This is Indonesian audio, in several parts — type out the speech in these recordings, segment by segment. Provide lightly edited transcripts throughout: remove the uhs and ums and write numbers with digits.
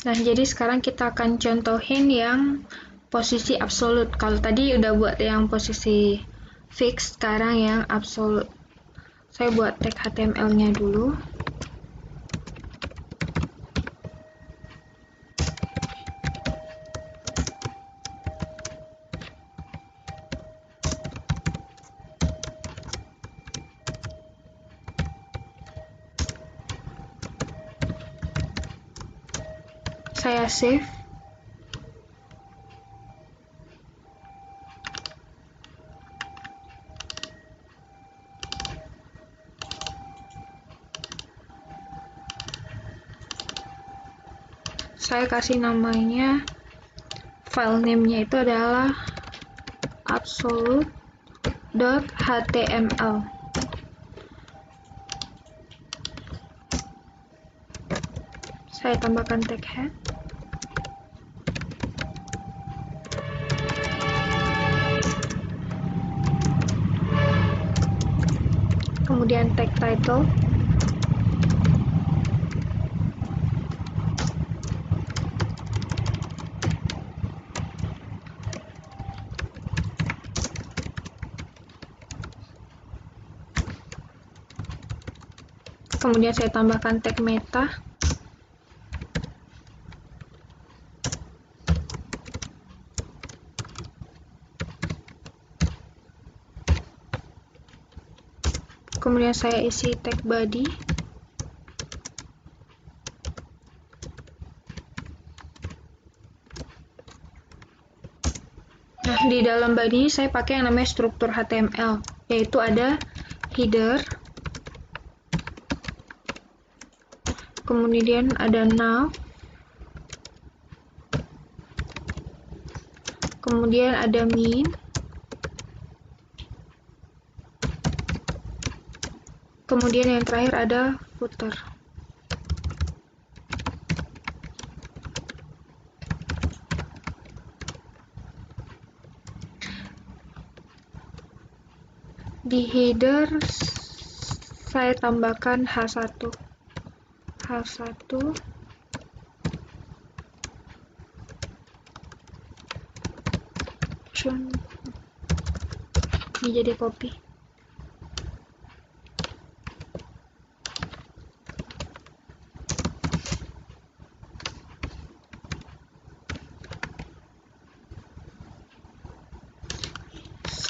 Nah, jadi sekarang kita akan contohin yang posisi absolut. Kalau tadi udah buat yang posisi fix, sekarang yang absolut. Saya buat tag HTML-nya dulu. Saya save. Saya kasih namanya, file name-nya itu adalah absolute.html. Saya tambahkan tag head. Kemudian tag title. Kemudian saya tambahkan tag meta. Kemudian saya isi tag body. Nah, di dalam body ini saya pakai yang namanya struktur HTML, yaitu ada header, kemudian ada nav, kemudian ada min, kemudian yang terakhir ada footer. Di header saya tambahkan H1. Ini jadi copy.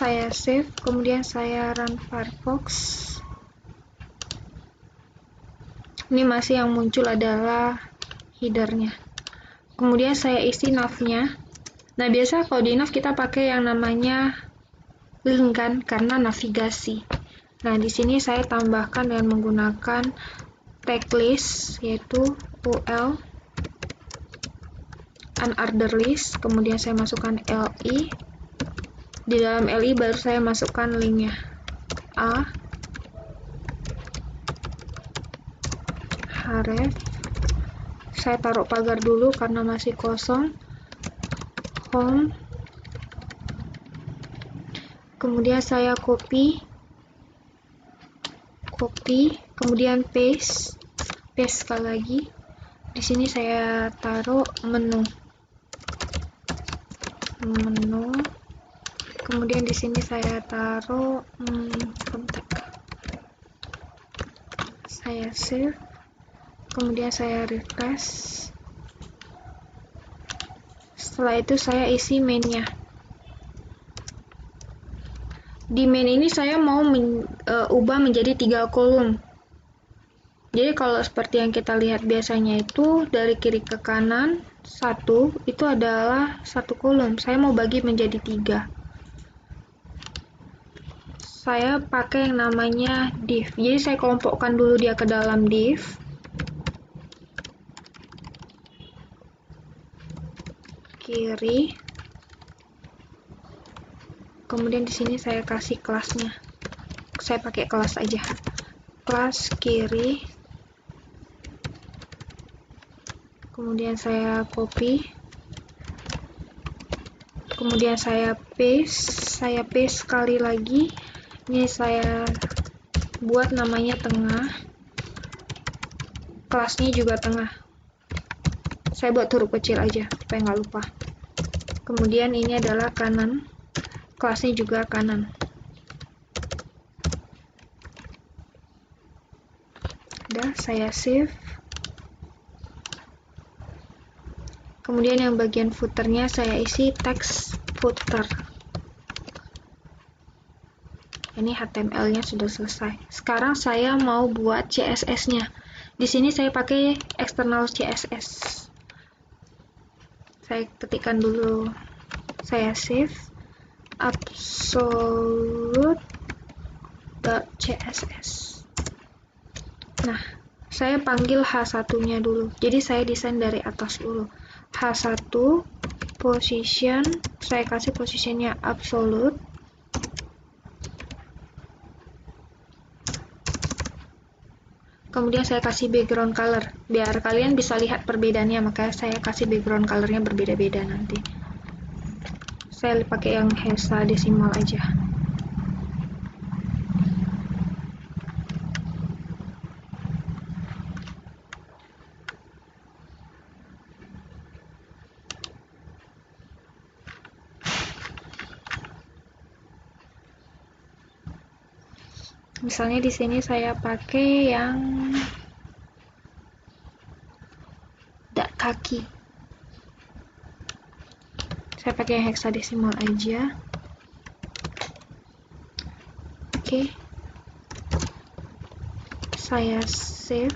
Saya save, kemudian saya run Firefox. Ini masih yang muncul adalah headernya. Kemudian saya isi nav-nya. Nah, biasa kalau di nav kita pakai yang namanya link kan, karena navigasi. Nah, di sini saya tambahkan dengan menggunakan tag list, yaitu ul unordered list. Kemudian saya masukkan li. Di dalam li baru saya masukkan linknya a, href. Saya taruh pagar dulu karena masih kosong. Home. Kemudian saya copy, kemudian paste sekali lagi. Di sini saya taruh menu. Kemudian di sini saya taruh kontak. Saya save. Kemudian saya refresh. Setelah itu saya isi main-nya. Di main ini saya mau ubah menjadi 3 kolom. Jadi kalau seperti yang kita lihat biasanya itu dari kiri ke kanan 1 itu adalah 1 kolom. Saya mau bagi menjadi 3. Saya pakai yang namanya div. Jadi saya kelompokkan dulu dia ke dalam div. Kiri. Kemudian di sini saya kasih kelasnya. Saya pakai kelas aja. Kelas kiri. Kemudian saya copy. Kemudian saya paste sekali lagi. Ini saya buat namanya tengah. Kelasnya juga tengah. Saya buat huruf kecil aja supaya nggak lupa. Kemudian ini adalah kanan, kelasnya juga kanan. Udah, saya save. Kemudian yang bagian footernya saya isi teks footer. Ini HTML-nya sudah selesai. Sekarang saya mau buat CSS-nya. Di sini saya pakai external CSS. Saya ketikkan dulu. Saya save absolute.css. Nah, saya panggil H1-nya dulu. Jadi saya desain dari atas dulu. H1 position, saya kasih positionnya absolute. Kemudian saya kasih background color, biar kalian bisa lihat perbedaannya, maka saya kasih background colornya berbeda-beda nanti. Saya pakai yang hexadesimal aja. Misalnya di sini saya pakai yang kaki. Saya pakai yang hexadesimal aja. Oke. Saya save.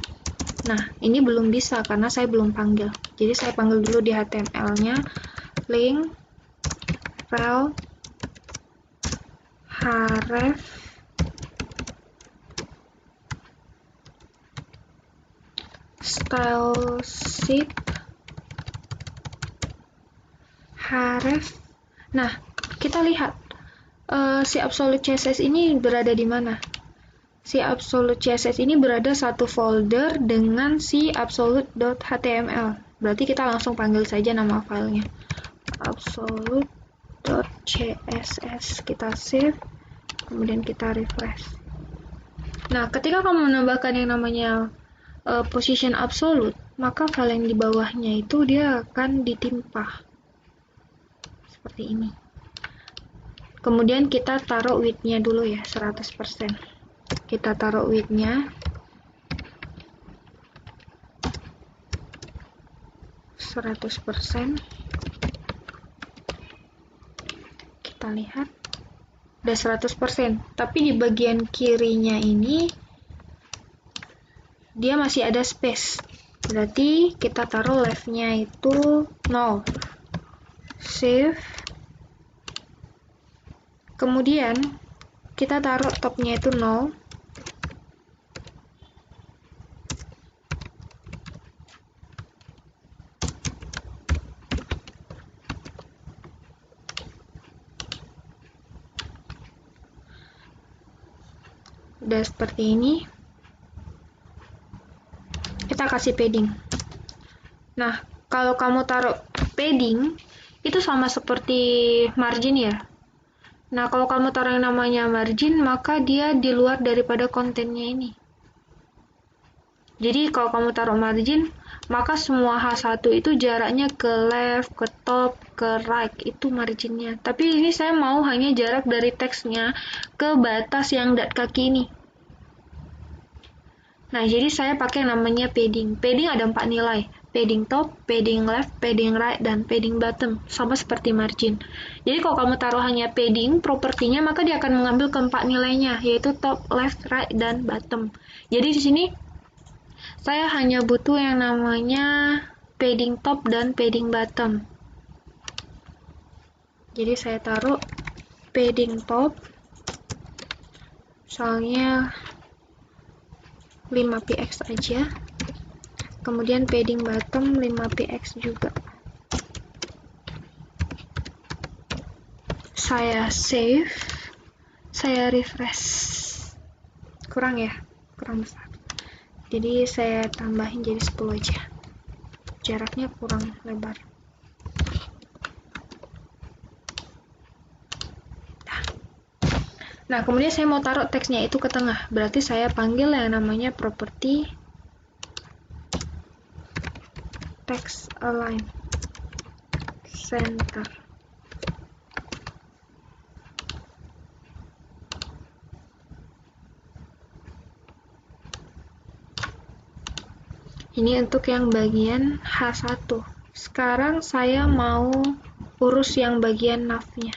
Nah, ini belum bisa karena saya belum panggil. Jadi saya panggil dulu di HTML-nya link rel href style sheet href. Nah, kita lihat si absolute CSS ini berada di mana? Si absolute CSS ini berada satu folder dengan si absolute.html. Berarti kita langsung panggil saja nama filenya. absolute.css. Kita save, kemudian kita refresh. Nah, ketika kamu menambahkan yang namanya position absolute, maka file yang di bawahnya itu dia akan ditimpa seperti ini. Kemudian kita taruh width-nya dulu ya, 100%. Kita taruh width-nya 100%. Kita lihat udah 100%, tapi di bagian kirinya ini dia masih ada space. Berarti kita taruh left-nya itu 0. Save. Kemudian kita taruh top-nya itu 0. Udah seperti ini. Kita kasih padding. Nah, kalau kamu taruh padding, itu sama seperti margin ya. Nah, kalau kamu taruh yang namanya margin, maka dia di luar daripada kontennya ini. Jadi, kalau kamu taruh margin, maka semua H1 itu jaraknya ke left, ke top, ke right, itu marginnya. Tapi ini saya mau hanya jarak dari teksnya ke batas yang kaki ini. Nah, jadi saya pakai namanya padding. Padding ada 4 nilai. Padding top, padding left, padding right, dan padding bottom. Sama seperti margin. Jadi kalau kamu taruh hanya padding, propertinya, maka dia akan mengambil keempat nilainya, yaitu top, left, right, dan bottom. Jadi di sini, saya hanya butuh yang namanya padding top dan padding bottom. Jadi saya taruh padding top, misalnya 5px aja. Kemudian padding bottom 5px juga. Saya save, saya refresh. Kurang ya? Kurang besar. Jadi saya tambahin jadi 10 aja. Jaraknya kurang lebar. Nah, kemudian saya mau taruh teksnya itu ke tengah. Berarti saya panggil yang namanya property text align center. Ini untuk yang bagian H1. Sekarang saya mau urus yang bagian nav-nya.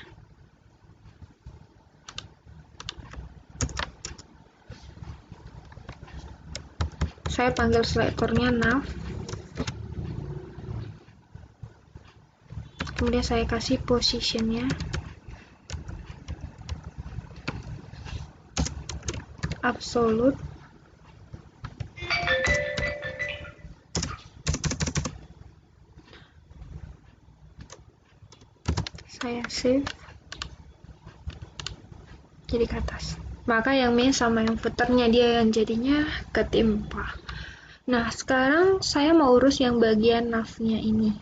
Saya panggil selektornya nav. Kemudian saya kasih positionnya absolute. Saya save. Jadi ke atas. Maka yang main sama yang footernya dia yang jadinya ketimpa. Nah, sekarang saya mau urus yang bagian nav-nya ini.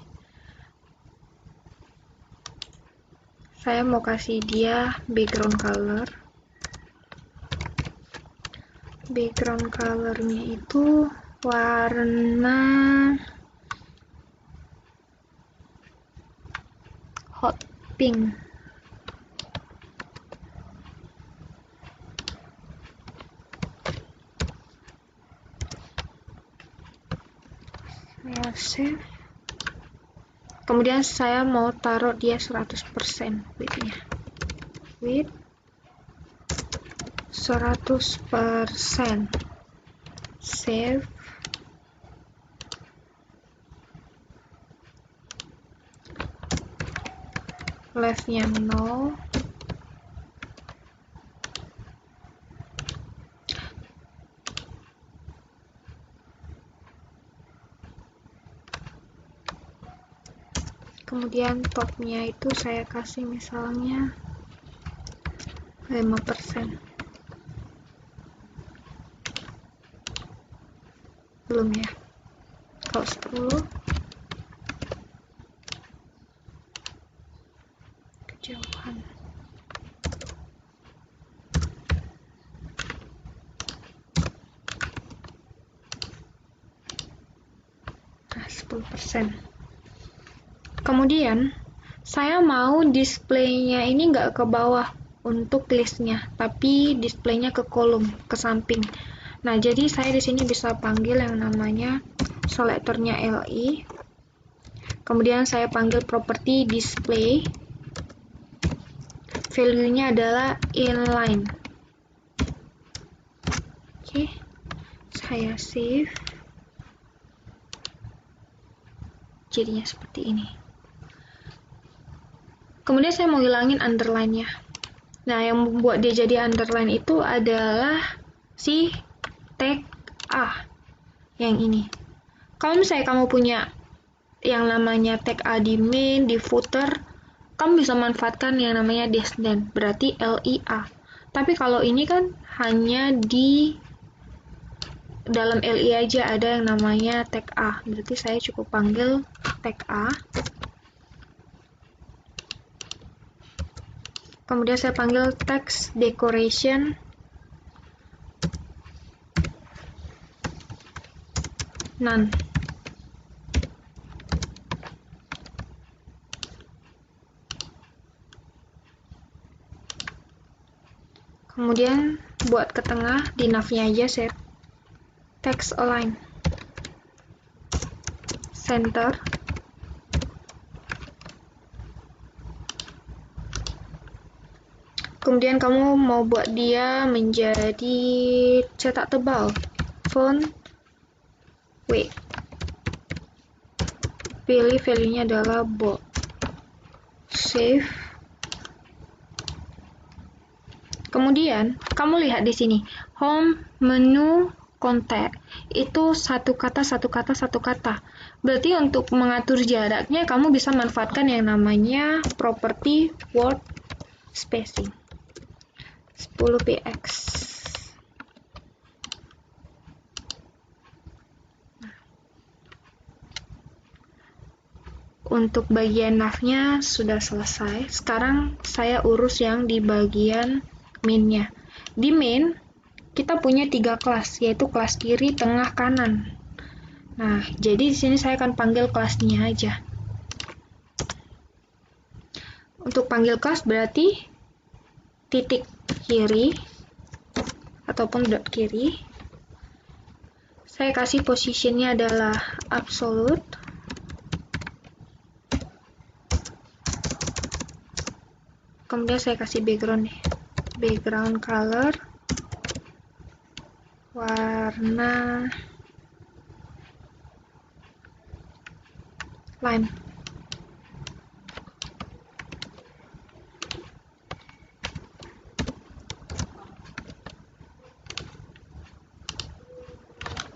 Saya mau kasih dia background color. Background colornya itu warna hot pink. Saya save. Kemudian saya mau taruh dia 100% width-nya. Width 100%. Save. Left-nya 0. Kemudian top-nya itu saya kasih misalnya 5%. Belum ya. Kalau 10 kejauhan. Nah, 10%. Kemudian saya mau displaynya ini nggak ke bawah untuk listnya, tapi displaynya ke kolom, ke samping. Nah, jadi saya di sini bisa panggil yang namanya selektornya LI. Kemudian saya panggil property display. Value-nya adalah inline. Oke, saya save. Jadinya seperti ini. Kemudian saya mau hilangin underline-nya. Nah, yang membuat dia jadi underline itu adalah si tag A yang ini. Kalau misalnya kamu punya yang namanya tag A di main, di footer, kamu bisa manfaatkan yang namanya desden, berarti LIA. Tapi kalau ini kan hanya di dalam LI aja ada yang namanya tag A, berarti saya cukup panggil tag A. Kemudian saya panggil text decoration. None. Kemudian buat ke tengah, di nav-nya aja saya text align center. Kemudian kamu mau buat dia menjadi cetak tebal, font weight. Pilih value-nya adalah bold. Save. Kemudian kamu lihat di sini, home, menu, contact itu satu kata, satu kata, satu kata. Berarti untuk mengatur jaraknya kamu bisa manfaatkan yang namanya property word spacing 10 px. Untuk bagian nav-nya sudah selesai. Sekarang saya urus yang di bagian main-nya. Di main kita punya 3 kelas, yaitu kelas kiri, tengah, kanan. Nah, jadi di sini saya akan panggil kelasnya aja. Untuk panggil kelas berarti titik kiri ataupun dot kiri. Saya kasih positionnya adalah absolute. Kemudian saya kasih background nih. Background color warna lime.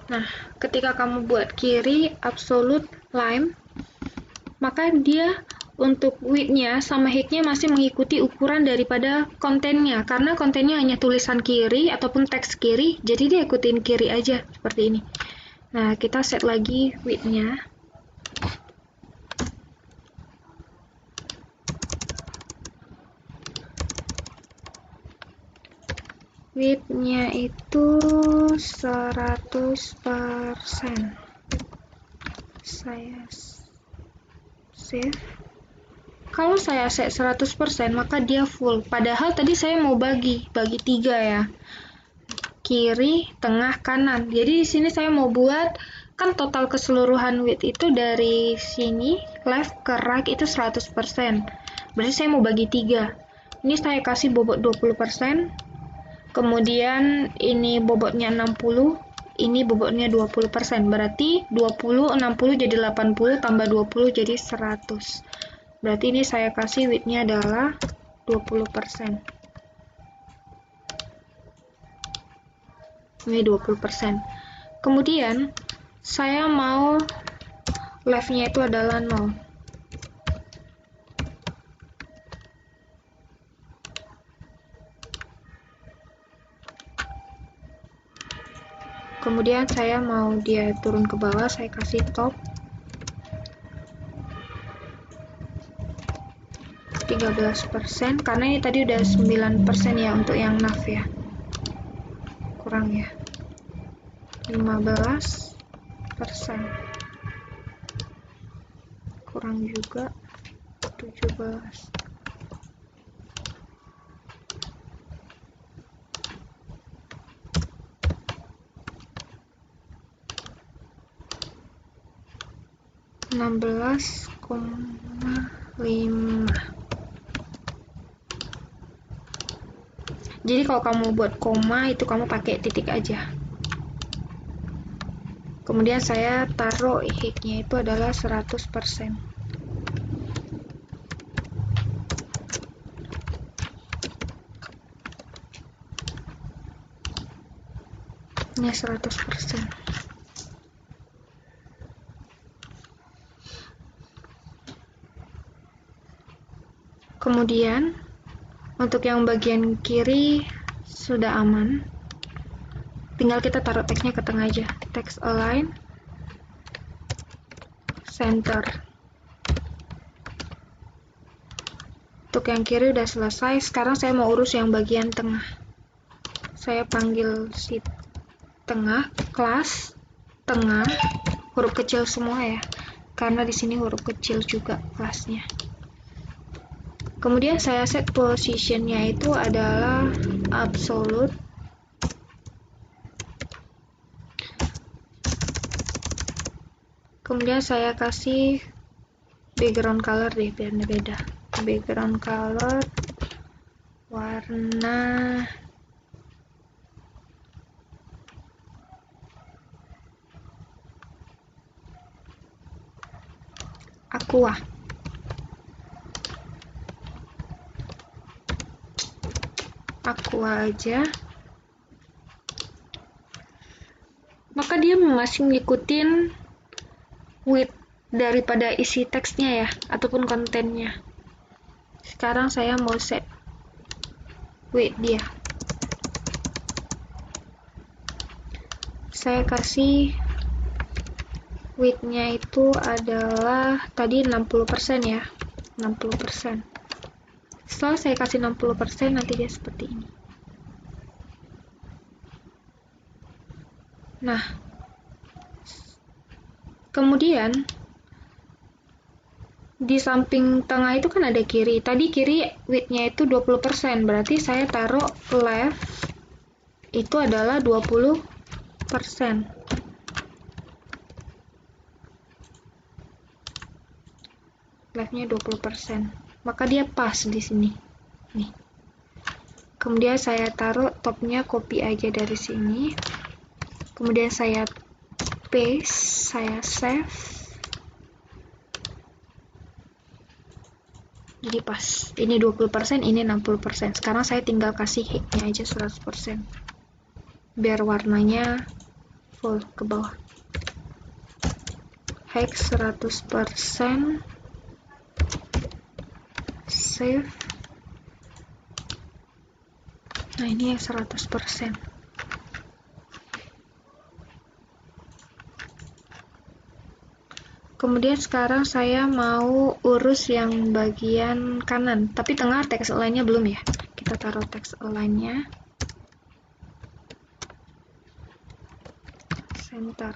Nah, ketika kamu buat kiri absolute lime, maka dia untuk width-nya sama height-nya masih mengikuti ukuran daripada kontennya, karena kontennya hanya tulisan kiri ataupun teks kiri, jadi dia ikutin kiri aja seperti ini. Nah, kita set lagi width-nya. Width-nya itu 100%. Saya save. Kalau saya set 100%, maka dia full. Padahal tadi saya mau bagi 3 ya. Kiri, tengah, kanan. Jadi di sini saya mau buat, kan total keseluruhan width itu dari sini, left ke right itu 100%. Berarti saya mau bagi 3. Ini saya kasih bobot 20%. Kemudian ini bobotnya 60. Ini bobotnya 20%. Berarti 20, 60 jadi 80, tambah 20 jadi 100. Berarti ini saya kasih width-nya adalah 20%. Ini 20%. Kemudian saya mau left-nya itu adalah 0. Kemudian saya mau dia turun ke bawah, saya kasih top 13%, karena ini tadi udah 9% ya untuk yang nav ya. Kurang ya. 15%. Kurang juga. 17. (16,5). Jadi kalau kamu buat koma itu kamu pakai titik aja. Kemudian saya taruh height-nya itu adalah 100%. Ini 100%. Kemudian untuk yang bagian kiri sudah aman. Tinggal kita taruh teksnya ke tengah aja. Text align, center. Untuk yang kiri udah selesai. Sekarang saya mau urus yang bagian tengah. Saya panggil si tengah, kelas tengah, huruf kecil semua ya. Karena di sini huruf kecil juga kelasnya. Kemudian saya set positionnya itu adalah absolute. Kemudian saya kasih background color deh biar beda. Background color warna aqua. Aqua aja. Maka dia masih ngikutin width daripada isi teksnya ya, ataupun kontennya. Sekarang saya mau set width dia. Saya kasih width-nya itu adalah tadi 60% ya. 60%. Setelah saya kasih 60%, nanti dia seperti ini. Nah, Kemudian di samping tengah itu kan ada kiri. Tadi kiri width-nya itu 20%, berarti saya taruh left itu adalah 20%. Left-nya 20%. Maka dia pas di sini. Nih. Kemudian saya taruh topnya, copy aja dari sini. Kemudian saya paste, saya save. Jadi pas. Ini 20%, ini 60%. Sekarang saya tinggal kasih height-nya aja 100%. Biar warnanya full ke bawah. Height 100%. Save. Nah, ini yang 100%. Kemudian sekarang saya mau urus yang bagian kanan, tapi tengah text align-nya belum ya. Kita taruh text align-nya. Center.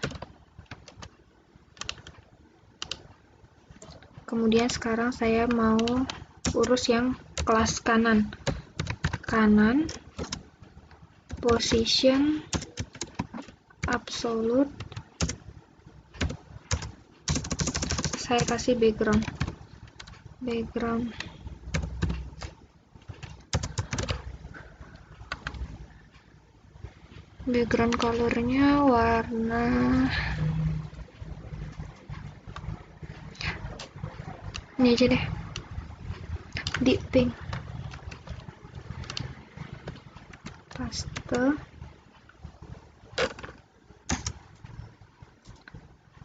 Kemudian sekarang saya mau urus yang kelas kanan. Kanan, position, absolute. Saya kasih background. Background colornya warna ini aja deh, deep pink. Paste.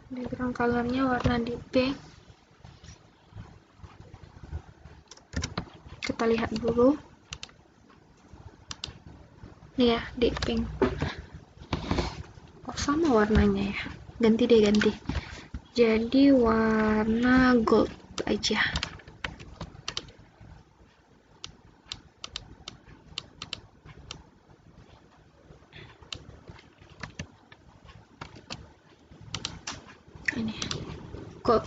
Background colornya warna deep pink. Kita lihat dulu. Nih ya, deep pink. Oh, sama warnanya ya. Ganti. Jadi warna gold aja. Ini gold.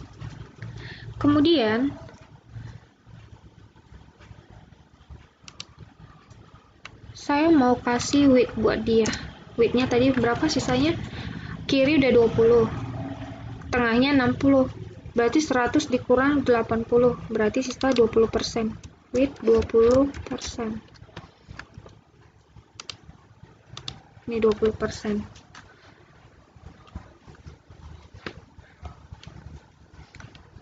Kemudian saya mau kasih width buat dia. Width-nya tadi berapa sisanya? Kiri udah 20, tengahnya 60, berarti 100 dikurang 80, berarti sisa 20%. Width 20%. Ini 20%.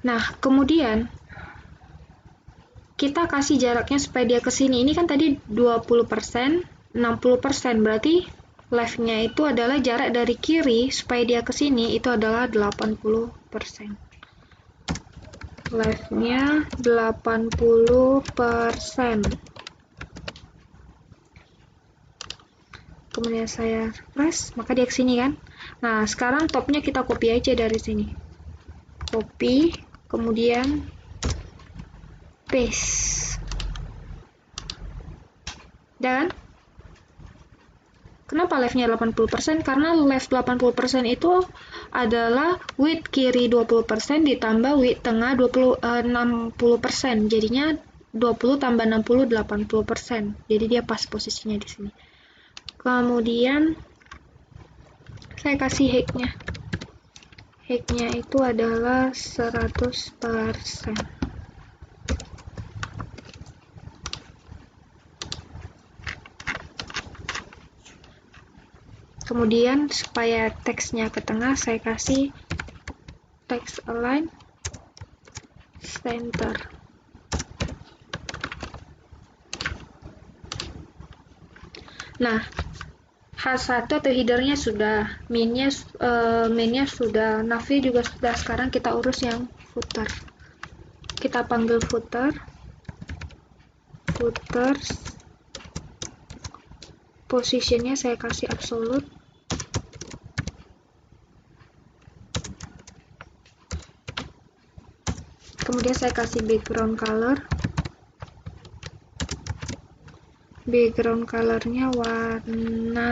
Nah, kemudian kita kasih jaraknya supaya dia ke sini. Ini kan tadi 20%, 60%, berarti left-nya itu adalah jarak dari kiri supaya dia ke sini itu adalah 80%. Left-nya 80%. Kemudian saya press, maka dia ke sini kan. Nah, sekarang topnya kita copy aja dari sini. Copy, kemudian paste. Dan kenapa left-nya 80%? Karena left 80% itu adalah width kiri 20% ditambah width tengah 60%. Jadinya 20 tambah 60 80%. Jadi dia pas posisinya di sini. Kemudian saya kasih height-nya. Height-nya itu adalah 100%. Kemudian supaya teksnya ke tengah, saya kasih text align center. Nah, H1 atau headernya sudah, mainnya sudah, navnya juga sudah. Sekarang kita urus yang footer. Kita panggil footer, positionnya saya kasih absolute. Kemudian saya kasih background color. Background colornya warna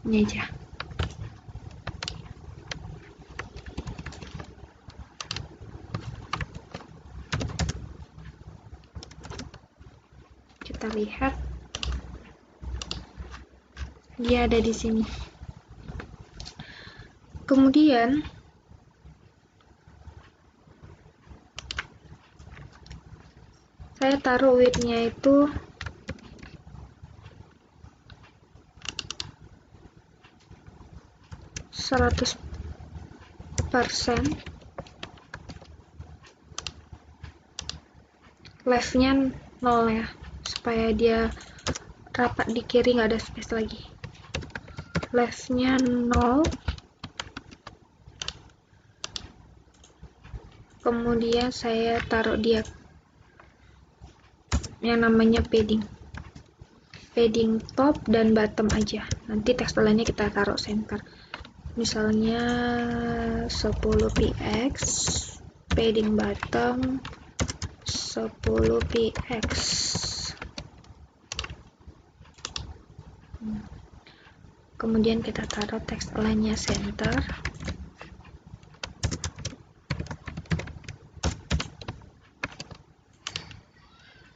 ini aja. kita lihat dia ada di sini. Kemudian saya taruh width-nya itu 100%, left-nya 0 ya, supaya dia rapat di kiri, nggak ada space lagi. Left-nya 0, kemudian saya taruh dia yang namanya padding top dan bottom aja. Nanti text align-nya kita taruh center, misalnya 10 px, padding bottom 10 px. Kemudian kita taruh text align-nya center.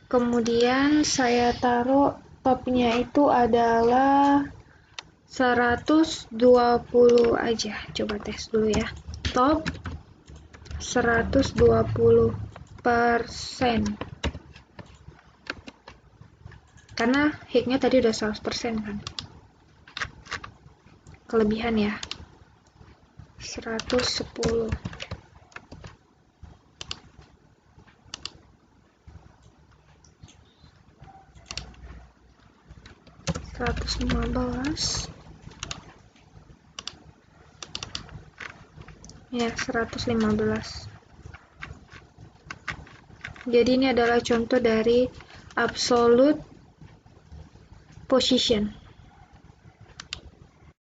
Kemudian saya taruh topnya itu adalah 120 aja. Coba tes dulu ya. Top 120%. Karena height-nya tadi udah 100% kan. Kelebihan ya. 110. 115 ya, 115. Jadi ini adalah contoh dari absolute position.